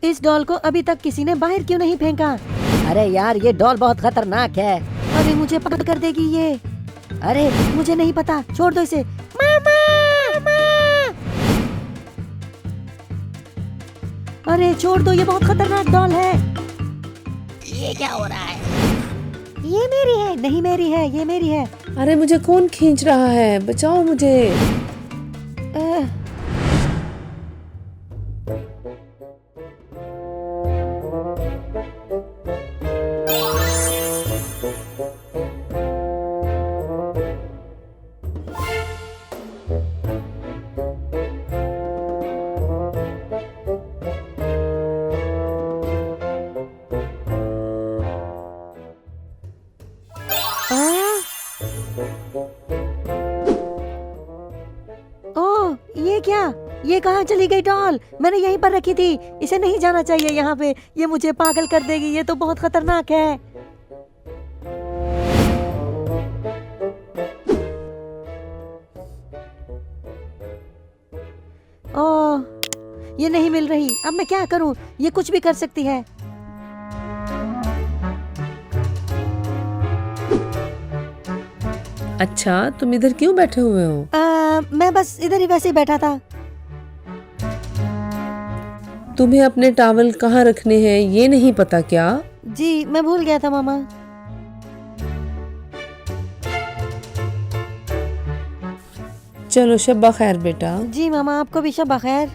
इस डॉल को अभी तक किसी ने बाहर क्यों नहीं फेंका? अरे यार, ये डॉल बहुत खतरनाक है। अरे मुझे पकड़ कर देगी ये। अरे मुझे नहीं पता, छोड़ दो इसे। मामा! अरे छोड़ दो, ये बहुत खतरनाक डॉल है। ये क्या हो रहा है? ये मेरी है। नहीं मेरी है, ये मेरी है। अरे मुझे कौन खींच रहा है? बचाओ मुझे। ओह, ये क्या? ये कहाँ चली गई डॉल? मैंने यहीं पर रखी थी। इसे नहीं जाना चाहिए यहाँ पे। ये मुझे पागल कर देगी। ये तो बहुत खतरनाक है। ओह, ये नहीं मिल रही। अब मैं क्या करूँ? ये कुछ भी कर सकती है। अच्छा, तुम इधर क्यों बैठे हुए हो? मैं बस इधर ही वैसे ही बैठा था। तुम्हें अपने टॉवल कहाँ रखने हैं ये नहीं पता क्या? जी, मैं भूल गया था मामा। चलो शब्बा खैर बेटा। जी मामा, आपको भी शब्बा खैर।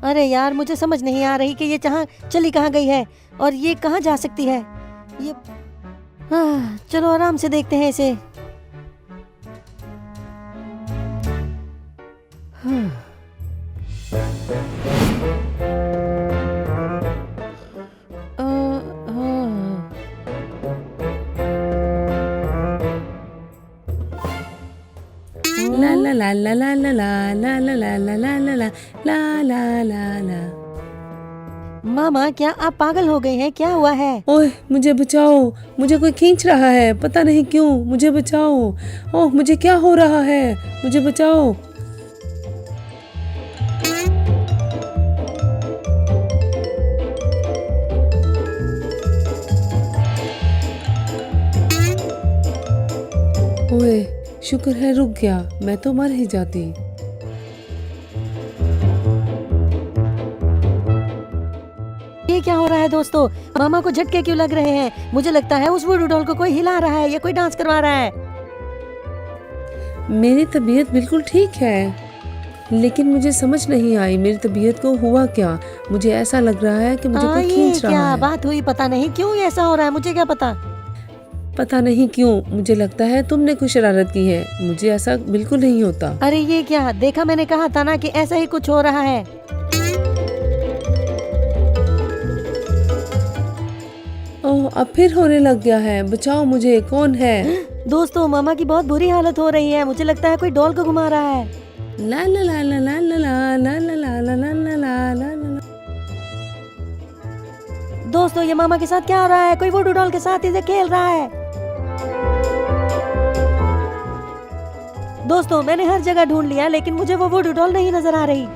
अरे यार, मुझे समझ नहीं आ रही कि ये चली कहाँ गई है और ये कहाँ जा सकती है। ये चलो आराम से देखते हैं इसे। ला ला ला ला ला ला ला ला ला ला ला ला ला ला ला ला ला ला। मामा, क्या आप पागल हो गए हैं? क्या हुआ है? ओह मुझे बचाओ, मुझे कोई खींच रहा है, पता नहीं क्यों। मुझे बचाओ। ओह मुझे क्या हो रहा है? मुझे बचाओ। ओए शुक्र है रुक गया, मैं तो मर ही जाती। ये क्या हो रहा है दोस्तों? मामा को झटके क्यों लग रहे हैं? मुझे लगता है उस वुडू डॉल को कोई हिला रहा है या कोई डांस करवा रहा है। मेरी तबीयत बिल्कुल ठीक है, लेकिन मुझे समझ नहीं आई मेरी तबीयत को हुआ क्या। मुझे ऐसा लग रहा है कि मुझे कोई खींच रहा क्या है। बात हुई? पता नहीं क्यों ये ऐसा हो रहा है, मुझे क्या पता। पता नहीं क्यों मुझे लगता है तुमने कुछ शरारत की है। मुझे ऐसा बिल्कुल नहीं होता। अरे ये क्या? देखा, मैंने कहा था ना कि ऐसा ही कुछ हो रहा है। ओह अब फिर होने लग गया है। बचाओ मुझे, कौन है? दोस्तों, मामा की बहुत बुरी हालत हो रही है। मुझे लगता है कोई डॉल को घुमा रहा है। ला ला ला ला ला ला ला ला ला ला ला ला ला ला ला ला। दोस्तों, ये मामा के साथ क्या हो रहा है? कोई वुडू डॉल के साथ इसे खेल रहा है। दोस्तों, मैंने हर जगह ढूंढ लिया, लेकिन मुझे वो वुडू डॉल नहीं नजर आ रही।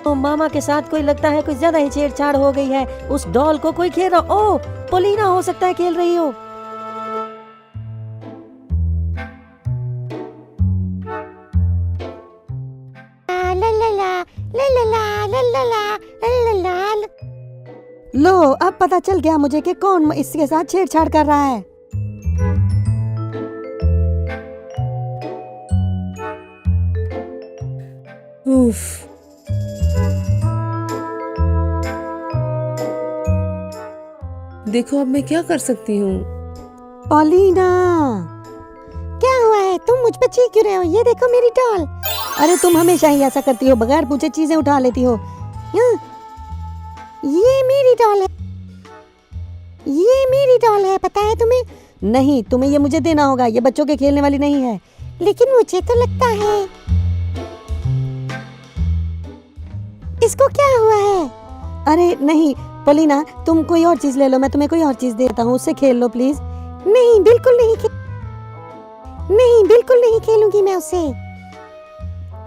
तो मामा के साथ कोई लगता है कुछ ज्यादा ही छेड़छाड़ हो गई है। उस डॉल को कोई खेल रहा। ओह, पोलिना हो सकता है खेल रही हो। लो, अब पता चल गया मुझे कि कौन इसके साथ छेड़छाड़ कर रहा है। उफ। देखो अब मैं क्या कर सकती हूँ। पोलिना, क्या हुआ है? तुम मुझ पे चीख क्यों रहे हो? ये देखो मेरी डॉल। अरे तुम हमेशा ही ऐसा करती हो, बगैर पूछे चीजें उठा लेती हो। ये मेरी डॉल है। ये मेरी डॉल है, पता है तुम्हें? नहीं, तुम्हें ये मुझे देना होगा, ये बच्चों के खेलने वाली नहीं है। लेकिन मुझे तो लगता है इसको क्या हुआ है। अरे नहीं पोलिना, तुम कोई और चीज ले लो, मैं तुम्हें कोई और चीज देता हूँ, उससे खेल लो प्लीज। नहीं बिल्कुल नहीं, नहीं बिल्कुल नहीं खेलूंगी मैं उससे।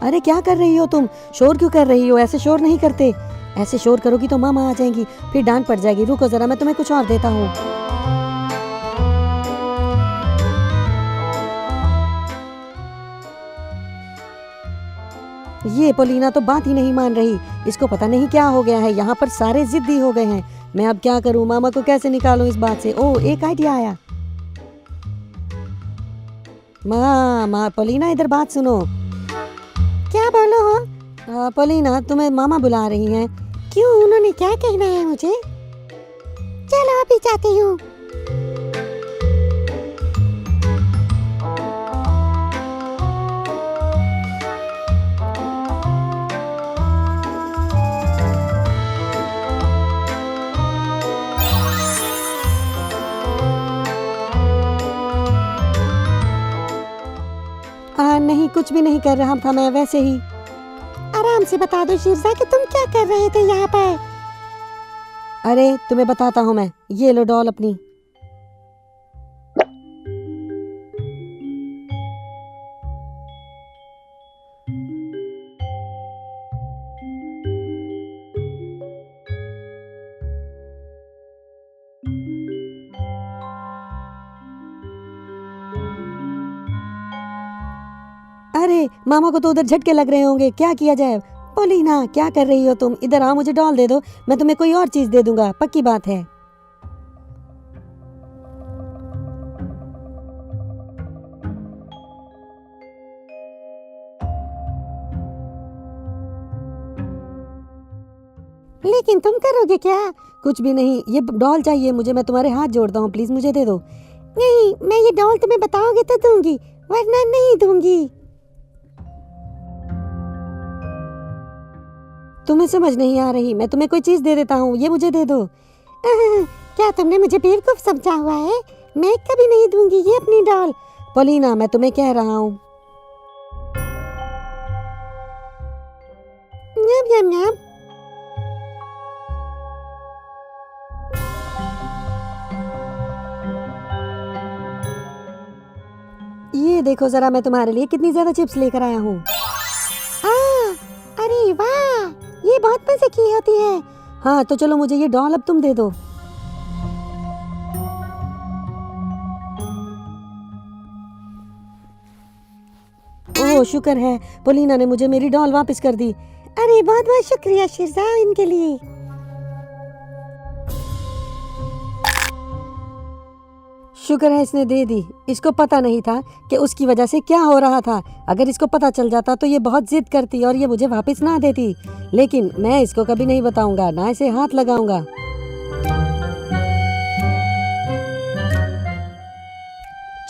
अरे क्या कर रही हो तुम, शोर क्यों कर रही हो, ऐसे शोर नहीं करते। ऐसे शोर करोगी तो मामा आ जाएंगी, फिर डांट पड़ जाएगी। रुको जरा, मैं तुम्हें कुछ और देता हूँ। ये पोलिना तो बात ही नहीं मान रही, इसको पता नहीं क्या हो गया है, यहाँ पर सारे जिद्दी हो गए हैं। मैं अब क्या करूँ, मामा को कैसे निकालूं इस बात से। ओह एक आइडिया आया। माँ पोलिना इधर बात सुनो। क्या बोलो हो? पोलिना तुम्हें मामा बुला रही हैं। क्यों, उन्होंने क्या कहना है मुझे? चलो अभी जाती हूँ। नहीं कुछ भी नहीं कर रहा था मैं, वैसे ही। आराम से बता दो शीर्षा कि तुम क्या कर रहे थे यहाँ पर। अरे तुम्हें बताता हूँ मैं, ये लो डॉल अपनी। अरे मामा को तो उधर झटके लग रहे होंगे, क्या किया जाए। पोलिना क्या कर रही हो तुम, इधर आओ, मुझे डॉल दे दो, मैं तुम्हें कोई और चीज दे दूंगा, पक्की बात है। लेकिन तुम करोगे क्या? कुछ भी नहीं, ये डॉल चाहिए मुझे, मैं तुम्हारे हाथ जोड़ता हूँ, प्लीज मुझे दे दो। नहीं, मैं ये डॉल तुम्हें बताओगे तो दूंगी, वरना नहीं दूंगी। तुम्हें समझ नहीं आ रही, मैं तुम्हें कोई चीज दे देता हूँ, ये मुझे दे दो। क्या तुमने मुझे बेवकूफ समझा हुआ है? मैं कभी नहीं दूंगी ये अपनी डॉल। पोलिना मैं तुम्हें कह रहा हूँ। न्याम न्याम न्याम। ये देखो जरा, मैं तुम्हारे लिए कितनी ज्यादा चिप्स लेकर आया हूँ। अरे वाह, ये बहुत मजे की होती है। हाँ तो चलो, मुझे ये डॉल अब तुम दे दो। ओह शुक्र है, पोलिना ने मुझे मेरी डॉल वापस कर दी। अरे बहुत बहुत शुक्रिया शीर्षा इनके लिए। शुक्र है इसने दे दी, इसको पता नहीं था कि उसकी वजह से क्या हो रहा था। अगर इसको पता चल जाता तो ये बहुत जिद करती और ये मुझे वापस ना देती, लेकिन मैं इसको कभी नहीं बताऊंगा, ना इसे हाथ लगाऊंगा।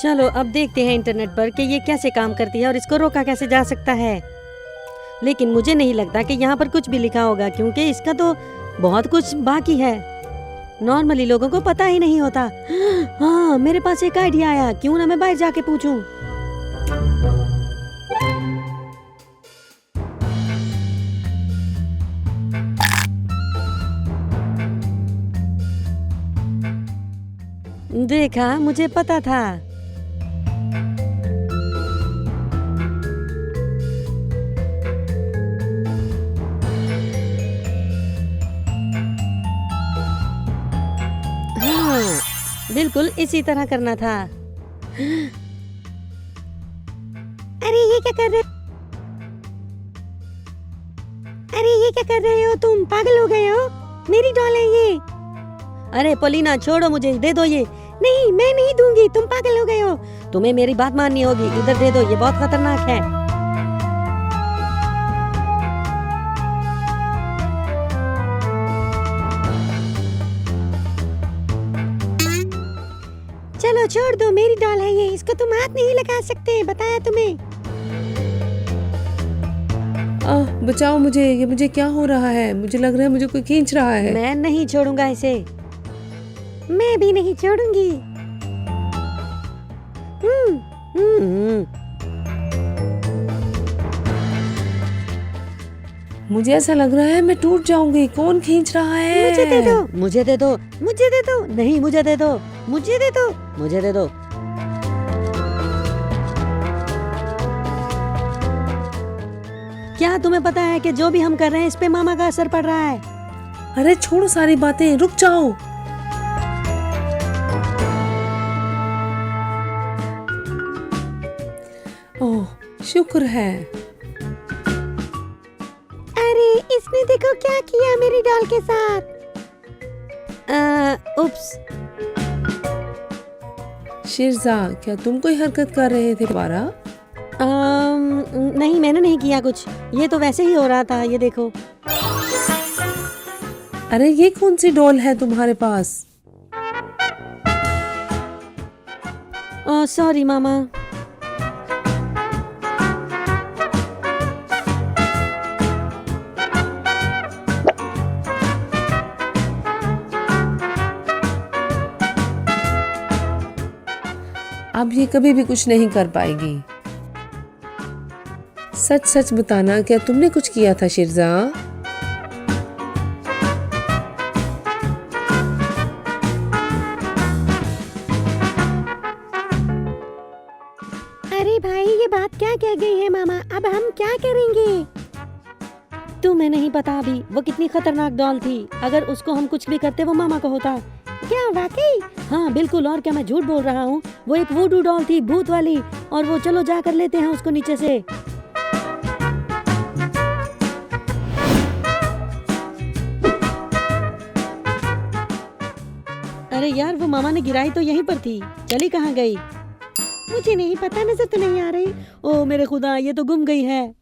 चलो अब देखते हैं इंटरनेट पर कि ये कैसे काम करती है और इसको रोका कैसे जा सकता है। लेकिन मुझे नहीं लगता कि यहाँ पर कुछ भी लिखा होगा, क्योंकि इसका तो बहुत कुछ बाकी है, नॉर्मली लोगों को पता ही नहीं होता। हाँ मेरे पास एक आइडिया आया, क्यों ना मैं बाहर जाके पूछूं। देखा, मुझे पता था। बिल्कुल इसी तरह करना था। अरे ये क्या कर रहे, अरे ये क्या कर रहे हो तुम, पागल हो गए हो? मेरी डॉल है ये। अरे पोलिना छोड़ो मुझे, दे दो ये। नहीं मैं नहीं दूंगी, तुम पागल हो गए हो, तुम्हें मेरी बात माननी होगी, इधर दे दो, ये बहुत खतरनाक है। चलो छोड़ दो, मेरी डॉल है ये, इसको तुम हाथ नहीं लगा सकते, बताया तुम्हें। बचाओ मुझे, ये मुझे क्या हो रहा है, मुझे लग रहा है मुझे कोई खींच रहा है। मैं नहीं छोड़ूंगा इसे। मैं भी नहीं छोड़ूंगी। मुझे ऐसा लग रहा है मैं टूट जाऊंगी। कौन खींच रहा है? मुझे दे दो, मुझे दे दो, मुझे दे दो, नहीं मुझे दे दो, मुझे दे दो, मुझे दे दो। क्या तुम्हें पता है कि जो भी हम कर रहे हैं इस पे मामा का असर पड़ रहा है? अरे छोड़ो सारी बातें, रुक जाओ। ओह, शुक्र है। अरे इसने देखो क्या किया मेरी डॉल के साथ। उप्स। शिरजा, क्या तुम कोई हरकत कर रहे थे दोबारा? नहीं मैंने नहीं किया कुछ, ये तो वैसे ही हो रहा था, ये देखो। अरे ये कौन सी डॉल है तुम्हारे पास? सॉरी मामा। अब ये कभी भी कुछ नहीं कर पाएगी। सच सच बताना, क्या तुमने कुछ किया था शिरजा? अरे भाई ये बात क्या कह गई है मामा, अब हम क्या करेंगे? तुम्हें नहीं पता अभी वो कितनी खतरनाक डॉल थी। अगर उसको हम कुछ भी करते वो मामा को होता। क्या वाकई? हाँ बिल्कुल, और क्या मैं झूठ बोल रहा हूँ? वो एक वूडू डॉल थी, भूत वाली। और वो चलो जा कर लेते हैं उसको नीचे से। अरे यार वो मामा ने गिराई तो यहीं पर थी, चली कहाँ गई? मुझे नहीं पता, नजर तो नहीं आ रही। ओ मेरे खुदा, ये तो गुम गई है।